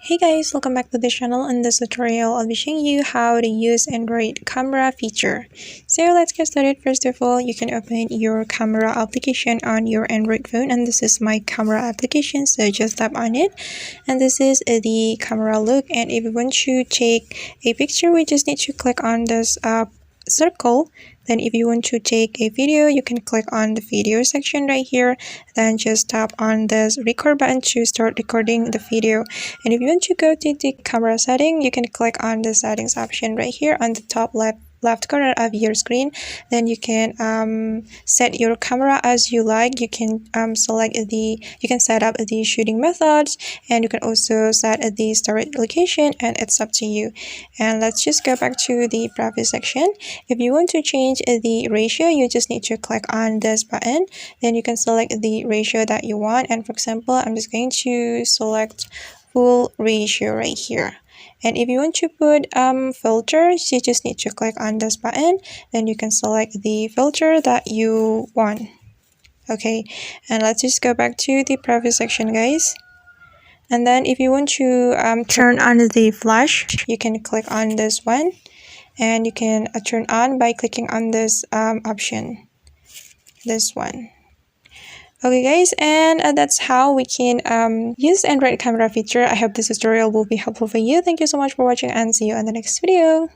Hey guys, welcome back to the channel. In this tutorial, I'll be showing you how to use Android camera feature. So let's get started. First of all, you can open your camera application on your Android phone, and this is my camera application, so just tap on it. And this is the camera look, and if you want to take a picture, we just need to click on this circle. Then if you want to take a video, you can click on the video section right here, then just tap on this record button to start recording the video. And if you want to go to the camera setting, you can click on the settings option right here on the top left corner of your screen. Then you can set your camera as you like. You can you can set up the shooting methods, and you can also set the start location, and it's up to you. And let's just go back to the previous section. If you want to change the ratio, you just need to click on this button. Then you can select the ratio that you want, and for example, I'm just going to select full ratio right here. And if you want to put filters, you just need to click on this button. Then you can select the filter that you want. Okay, and let's just go back to the previous section, guys. And then if you want to turn on the flash, you can click on this one, and you can turn on by clicking on this option, this one. Okay guys, and that's how we can use Android camera feature. I hope this tutorial will be helpful for you. Thank you so much for watching, and see you in the next video.